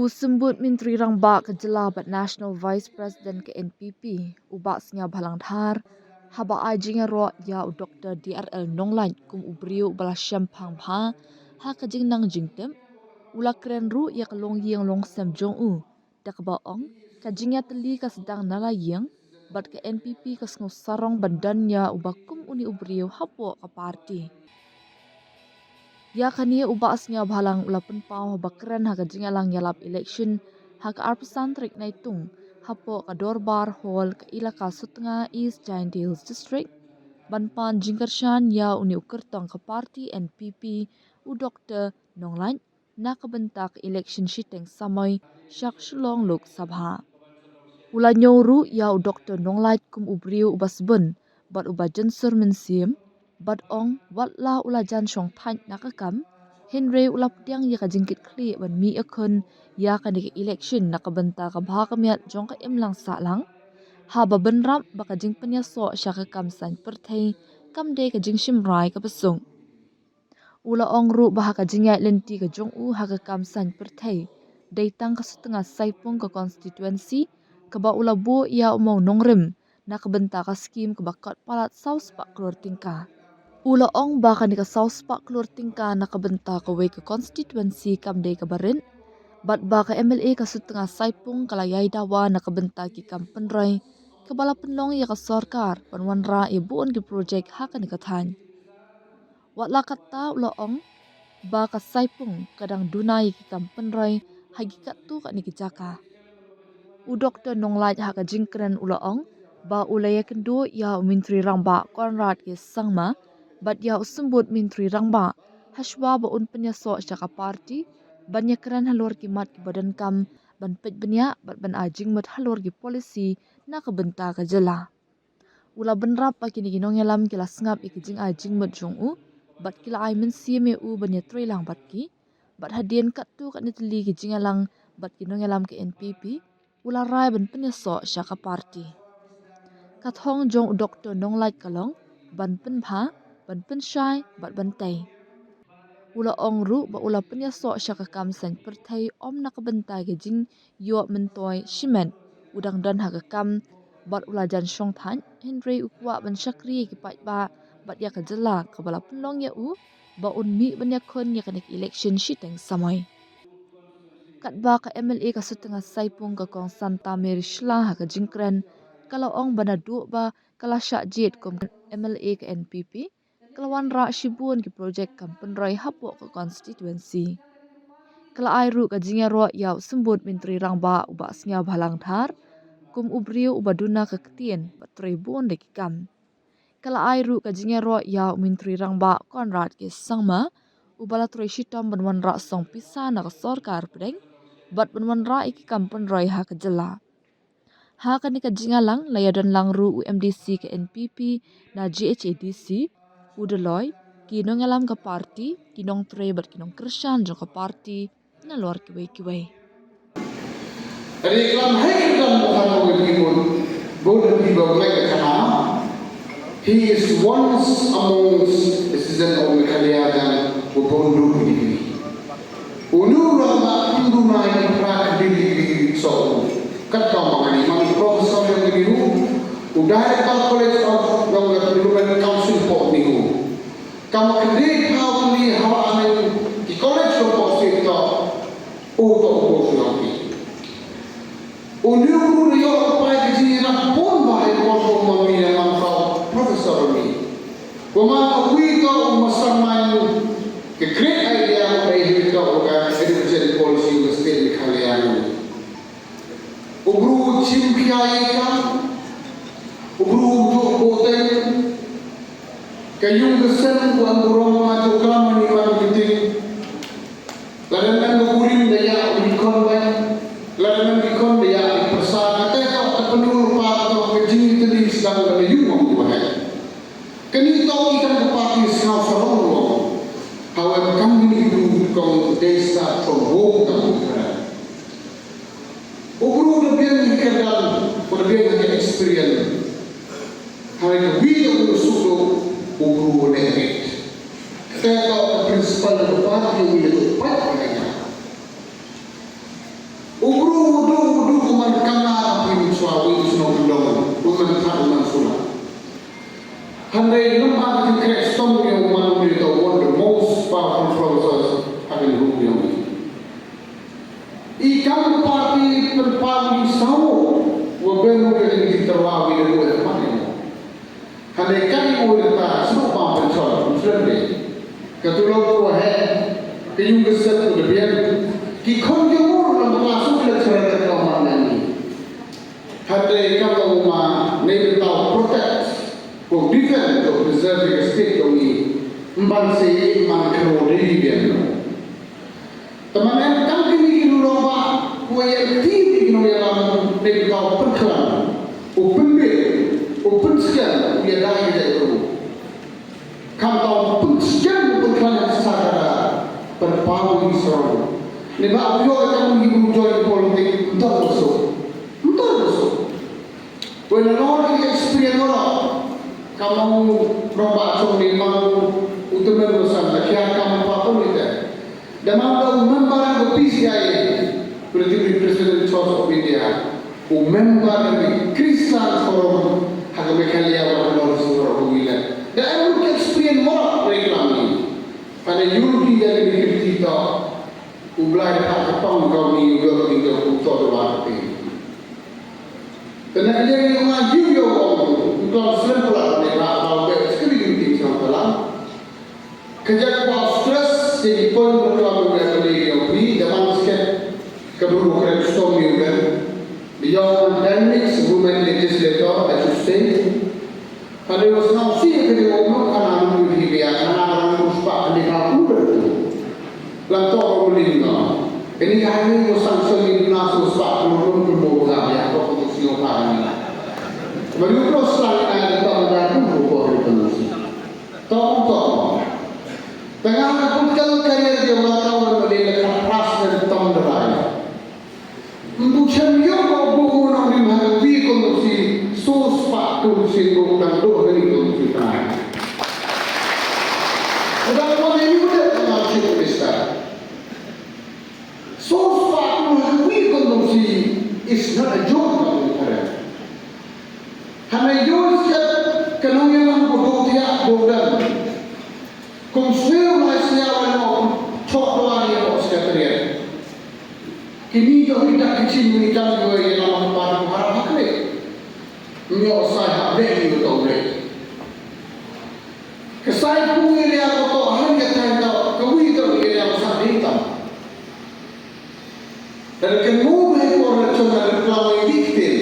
Usembut Menteri Rangba ke Jelabat National Vice President ke NPP, ubaknya Balangthar, haba ajinga ro ya Dr. DRL Nonglait kum ubriu bala Shampang Pha, ha kajing nang jingtem, ula keren ru ya kalong yang long sem jong u, dak baong, kajingya teli ka sedang nalayang, bat ke NPP ka sengu sarong bandannya ubakum uni ubriu hapo ka parti. Ya kani ubasnya balang ulapan pau bakran ha kajing alang yalap election ha ka arpasan trik naitung hapo ka Dorbar Hall ka ilaka Sutnga East Giant Hills District banpan jingkarshan ya uni ukertong ka parti NPP u Dr. Nonglan na kabentak election shiteng samay syak shulong Lok Sabha. Ula nyoru ya u Dr. Nonglan kum ubriu ubasbun bat ubajan sur mensim bat ong watla ula jan shong thain nakakam Henry ula putiang ya kajingkit kli ban mi akun ya kanik election nakabenta ka bhakamiat jong ka imlang salang ha babenram bakajing penyaso syaka kam san perthai kam de kajing shimrai ka pasung ula ong ru bah kajingya lenti ka jong u ha ka kam san perthai daitang ka setengah saipung ka constituency ka ba ula bo ya umau nongrim nakabenta ka skim ka bakat palat saus pak keluar tingkah. Ula ong baka ni ka South Park klur tingka nakabenta ka way ka constituency kamday ka barin. Bat baka MLA ka sutengah saipung kalayay dawa nakabenta ki kampenray. Kabala penlong ya ka sorkar panwanra ibuon ki project haka ni kathan. Watla kata ula ong baka saipung kadang dunay ki kampenray hagi katu ka ni kijaka. U Dr. Nonglait haka jingkren ula ong ba ulaya kendo ya Menteri Rangba Konrad ki sangma bat ya usembut Menteri Rangba haswa ba un penyaso syaka parti banyak keran halor ki mat ki badan kam ban pet benya bat ban ajing mat halor ki polisi na kabenta ka jela ula benrap pa kini ginong yalam kila sngap ikijing ajing mat jong u bat kila ai men sieme u banya trelang bat ki bat hadien kat tu kat nitli ki jingalang bat ginong yalam ke NPP ula rai ban penyaso syaka parti kathong jong Dr. Nonglait kalong ban penpha ban pensyai bat bantai. Ula ong ru ba ula penyaso syaka kam san perthai om nakabentai ke jing yo mentoy shimen udang dan haga kam bat ula jan shong than Henry ukwa ban syakri ki pat ba bat ya ka jela ka bala penlong ya u ba un mi ban ya kon ya kanik election shiteng samai. Kat ba ka MLA ka setengah saipung ka kong Santa Mary Shla haga jingkren kalau ong bana du ba kala syak jit kom MLA ke NPP kelawan rak shibun ki projek kampen rai hapo ke constituency. Kala airu ka jingya ro yaw sembut Menteri Rangba ubak snya Balangthar kum ubriu ubaduna ke ketien patrai bon deki kam. Kala airu ka jingya ro yaw Menteri Rangba Konrad ki sangma ubala troi shitam banwan rak song pisa na ka sorkar pedeng bat banwan rak iki kampen rai ha ke jela. Ha kan ka jingalang layadan langru UMDC ke NPP na GHADC udeloy kinong alam ka parti kinong tre bat kinong kersan jo ka parti na luar kiway. Reklam hai dalam bukan mengikut bodoh di bawah mereka karena he is once amongst citizen of Mekhalaya dan Bobondo ini. Unu rama hindu mai prak di so kat kamang ini mang profesor yang dibiru udah college of Development Council for niku. Kamu kedai kau ni hawa ane di college of Posito untuk Posito. Unu rio apa jadi nak pun bahaya kau mami yang kau profesor ni. Kau itu masalah ke great idea dari itu orang education policy mesti dikalian. Ubru cimpiai kan, ubru untuk hotel. Kayung kesan buang burung maju kelam meniman gitu. Lalu kurim daya ikon baik, lalu ikon daya persana. Kita terpenuh atau kejing tadi sedang ada yumong baik. Kini tahu ikan kepati sekal serong. However, kami itu kong desa from home kami. Ubru lebih ikan lebih experience. Hari kewira bersuku ubru nenek. Saya tahu prinsipal depan yang itu pat mereka. Katulog ko kayong gusto ko na biyan. Kikon yung muro na makasok lang sa rata kaumanan ni. Hati kamu naibitaw protect or defend or preserve the state of the mbansi man religion. Teman-teman kan kini kinulong ba kuya tinggi kinulong naibitaw perkelan, open bill, open scan kuya dahil dari itu. Kamu pensiun perkelan secara berpawu Israel. Nebak yo kamu hidup join politik entah besok. When an Lord experience kamu roba cong limang utama dosan kaya kamu pakai itu. Dalam member of PCI, President Church of India, member of Christian Forum, hagabe kaliya orang suruh huwilan. Dan aku experience more reklam pada Yudi yang kita ublay tak ketong kami juga kita untuk berarti. Karena dia yang ngaji yo untuk sempurna ni kalau sekali ini sempurna. Kerja kuat stress jadi poin berlaku dari yang ini dalam sikit keburu kerja juga. Beyond dynamics women legislator I should say. Pada usaha sih kerja umum karena lebih biasa karena ruspak di kampung itu. Lantok berlingga. Ini hanya usaha seni nasus pak turun berboga ya produksi orang ini. Bagi terus lagi ada tambahan berboga itu. Tolong. Tengah aku kalau kaya dia melakukan menilai keras dan tambahan. Untuk semua buku nak dimahami kondisi sos pak kondisi dan doa dari kondisi tanah. Dalam mana ini boleh mengaji Kristen. Sos pak kondisi kondisi is not a joke. Hanya Yosef kenangan bodoh tiap bodoh. Konsumen Malaysia orang coklat yang sekretariat. Kini jauh tidak kecil menikah juga yang dalam barang harap hakik. Menyo saya beli atau beli. Kesai pun ini aku tahu hanya saya tahu kami itu ini yang saya hitam. Dan kemudian orang cuma berkelawai diktir.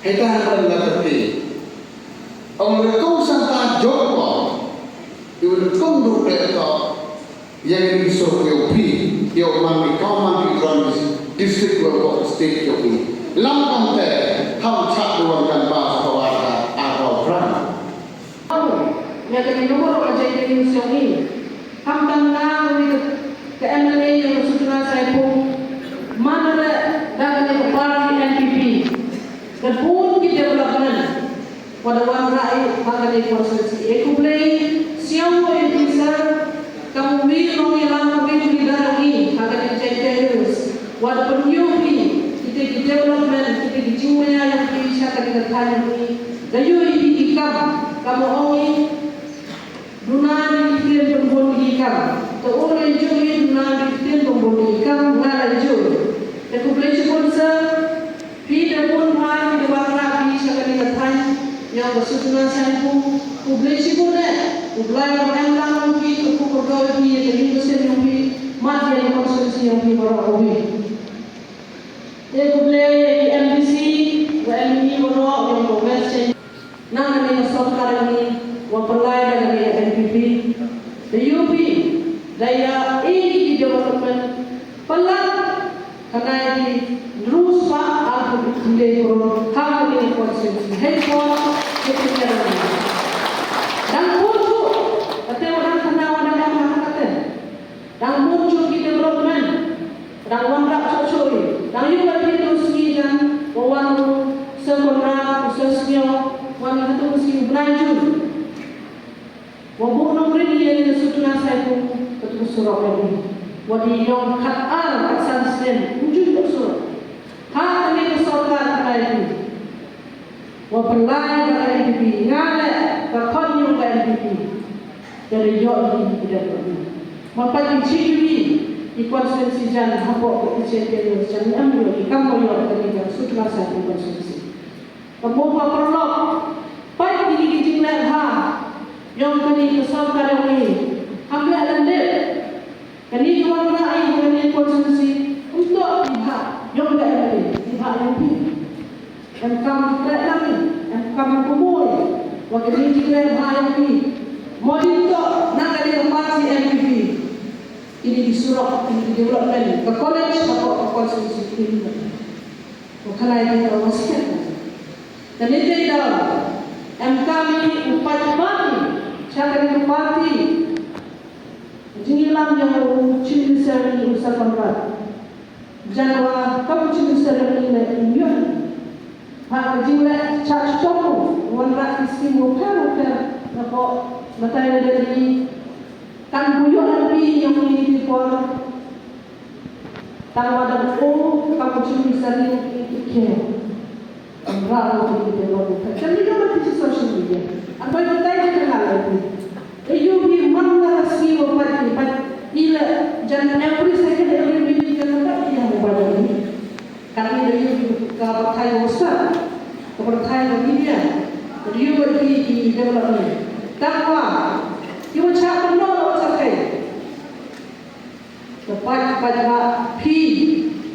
Kita akan mengerti. Orang itu sangat jauh. Ibu tunduk mereka yang disuruh yopi, yang mami kawan di dalam distrik atau state yopi. Lampang teh, ham cak luarkan bahasa warga atau brand. Yang kami nomor aja ini ini. Ham tangga ke MLA yang sudah saya pun mana datang ke parti NPP. Dan pun kita development pada orang rakyat mengenai konstitusi. Aku play siapa yang bisa kamu minum yang minum di dalam ini akan dijadikan terus. Walaupun yopi kita development kita dijual yang bisa kita tanya ini. Dan yopi ikam kamu ongi dunia di tempat ikam. Tu orang jual dunia di tempat ikam nggak jual. Aku play sponsor. Kita pun hari di warna bisa kita tanya. Yang bersusunan saya pun publisi pun publik orang orang mungkin untuk bergaul di Indonesia mungkin mati yang konstitusi yang berlaku. Jadi publik MBC, WMI orang yang berwesen, nama ni masyarakat ini, wapelai dengan NPP, UP, daya ini development, pelan karena ini terus pak aku boleh berhak dengan konstitusi. Headphone dan muncul, kata orang kenal orang yang mengatakan, dan muncul di development, dan wangrak sosoi, dan juga terus dan wang sekolah sosial, wang itu mesti berlanjut. Wabuk nombor ini yang sudah saya pun betul surau ini, wadi yang kat sansen muncul surau, hal ini kesokan lagi. Wapelai dengan NPP, ngalek berkonyol dengan NPP dari jauh ini tidak pernah. Mampai ciri di konstitusi jalan hapok kecil-kecil jalan ambil di kampung yang terlibat sudah satu konstitusi. Pemuka perlok, baik di jinglah ha yang kini kesal pada ini. Maka anda kini tuan rakyat mengenai konstitusi untuk pihak yang tidak ada pihak yang pilih dan kamu tidak lagi dan kamu kumul waktu ini juga pihak yang pilih monitor nak ada tempat NPP ini disuruh ini development ke college atau ke konstitusi ini bukan lagi kalau masih dan ini dalam MK ini upaya parti cara parti Jingilang yang ciri seri usaha kontrak. Jangan kamu ciri seri ini imun. Hak jingla charge topu. Wanrak istimewa kan? Napa matanya dari kan buyur lebih yang ini dipor. Tanpa ada kamu ciri seri ini. Rakyat itu berlaku. Jadi kita mesti sosial media. Apa yang kita kenal itu? You be mana sih buat ila jangan every second every minute jangan tak yang membaca ini. Kami dari ke partai besar, ke partai media, you berdi di development. Takwa, you cakap no cakap. Tepat pada P,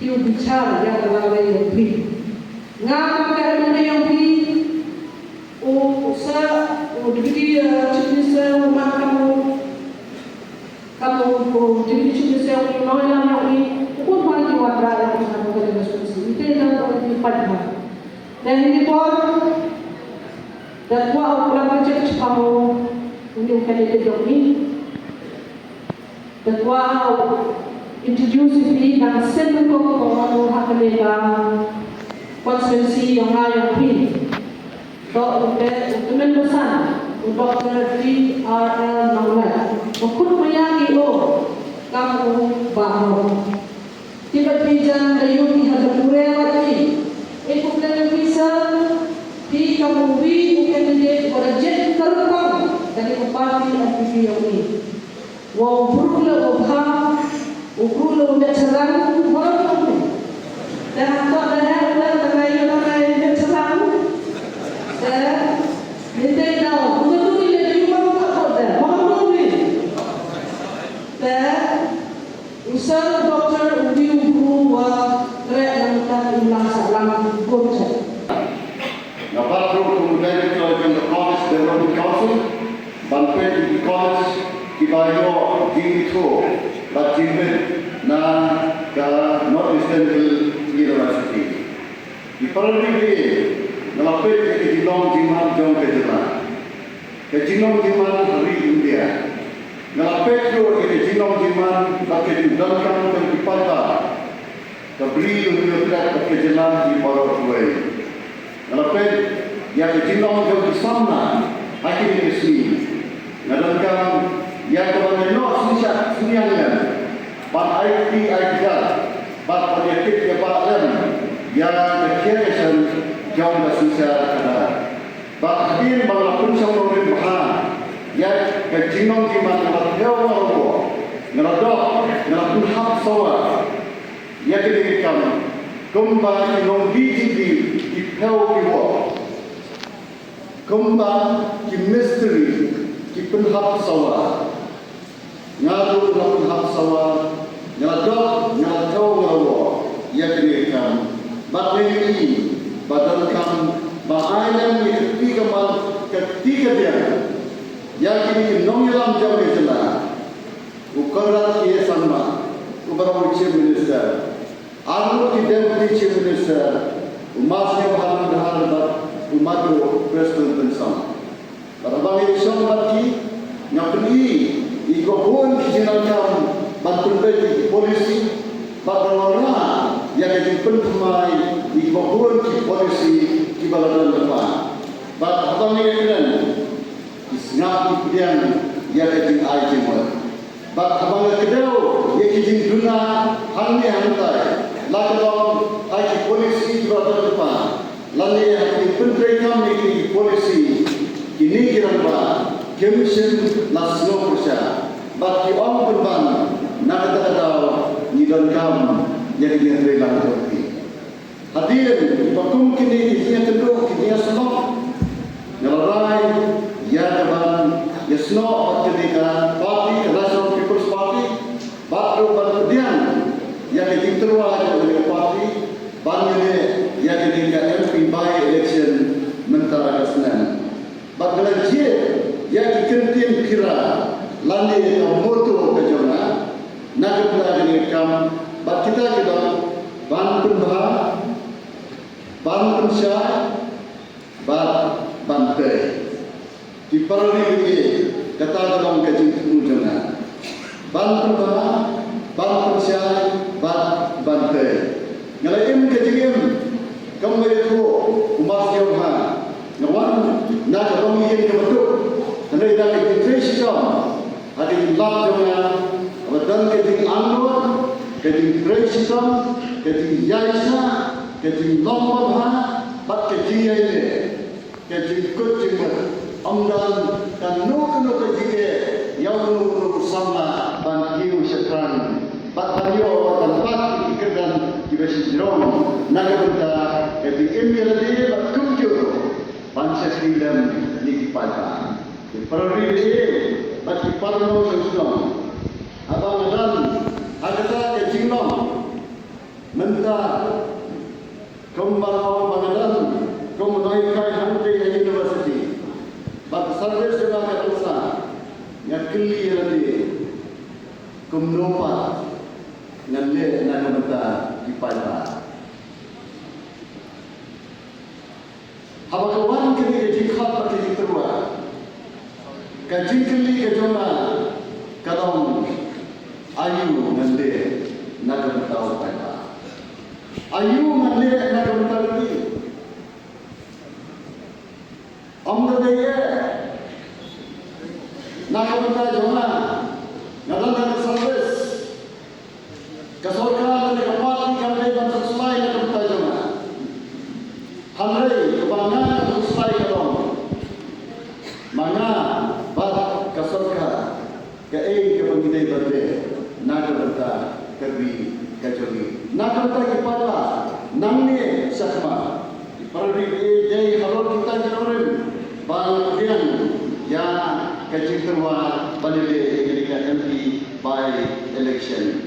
you bicara yang terlalu yang P. Ngapa kerana yang P? Oh, saya jadi jenis rumah kamu jadi jenis yang noyang yang ini pun paling wajar yang kita boleh diskusi. Itu yang kita lihat. Dan ini pun dan dua orang kerja kamu untuk kandidat ini dan dua introduce ini dan send ke orang hak mereka konstitusi yang lain ini. Untuk membesar Dr. D.R.L. Nonglat Ukut menyaki kamu bahawa tiba-tiba dayu di hadapure lagi ikut dengan bisa di kamu bukan dia berjet terbang dari parti NPP ini wow berula ubah udah cerang baru dan tak ada terkait dengan cerang dan dia tahu betul dia di rumah tak ada mahu ni dan usaha doktor ubi buat kerja dan ulang salam bocor. Nampaknya kemudian kita akan berkongsi dengan council, bantuan di college dibayar di itu, bajikan na ke Northeastern University. Di Parlimen ngelapet ke Jinong Jiman Jong ke Jeman, ke Jinong Jiman hari India. Ngelapet ke Jinong Jiman pakai di dalam dan di pantai. Kebeli universitas ke Jeman di Morowai. Ngelapet yang ke Jinong Jong di sana akhir ini sini. Ngelapet yang kebanyakan no siniannya. Pak IT Pak penyakit ke Pak Lem yang kekiasan jauh bersusah kerana Pak Hadir walaupun sama orang bahan yang kejinong di mana terjauh orang ngeladok ngelapun hak sawa yang kedirikan kembali nong di pau kiwa kembali di misteri di penhak sawa ngadu ngelapun hak sawa ngeladok ngeladok yang kedirikan bateri badalkan bahayanya ketiga dia yang kini nongilam jauh jelas ukaran ia sama ukaran chief minister anu deputy chief minister umasnya bahan berharap umadu presiden bersama pada bagi somati yang beri ikopun kijinalkan bantul bagi polisi pada orang yang pentumai di bawah polisi di baladan depan. Bab apa ni kan? Isnap kemudian ia kejin ajem. Bab apa kedau ia kejin guna hannya hantai. Lakukan aji polisi di baladan depan. Lalu yang penterikan di polisi ini kira apa? Commission Nasional Persia. Bagi orang berban nak tahu ni dan kamu yang diberikan seperti hadirin pakum kini dia tenduk dia senok nelarai ya kawan ya senok ketika parti nasional ketua dari parti bangnya yang jadi MP by election mentara Kesenan. Bagala je yang dikentin kira lande moto kejona nak pelajari kam bak kita kita ban penbah ban pensya ban bantai di parali ini kata dalam kajian ujungnya ban penbah ban pensya ban bantai ngalaim kajian kamu itu umat Tuhan ngawan nak kamu ini kebetul hendak kita interest ada yang lakukan dan keting anwar, keting presiden, keting yaisa, keting lomba, bat keting ini, keting kucing amdan dan nuku keting yang nuku sama dan kiu syakran, bat beliau dan bat ikan kita sejrom, naga kita keting emir bat kumjur, bangsa Islam dikipada, perwiri bat kipadno sesuatu. Abang dan ada kecilom mentah kembali bangadan kemudian hantai university bak service sebagai dosa yang clear ni kumnopat ngalle nak mentah dipada habakawan kini jikhat pakai terua kajin kini kejona kadang ayu ngande nak tahu pada ayu ngande nak tahu lagi amda deye nak tahu jona ngadan nak service kasorkan nak kapal kampai bantu sulai nak tahu jona hamrai kebangan nak sulai kadang mana bat kasorkan ke kebanginai berde naga kerbi kacori naga kepada namne sakma perdi jai halor kita jenoren bangdian ya kacir terwa balile ketika MP by election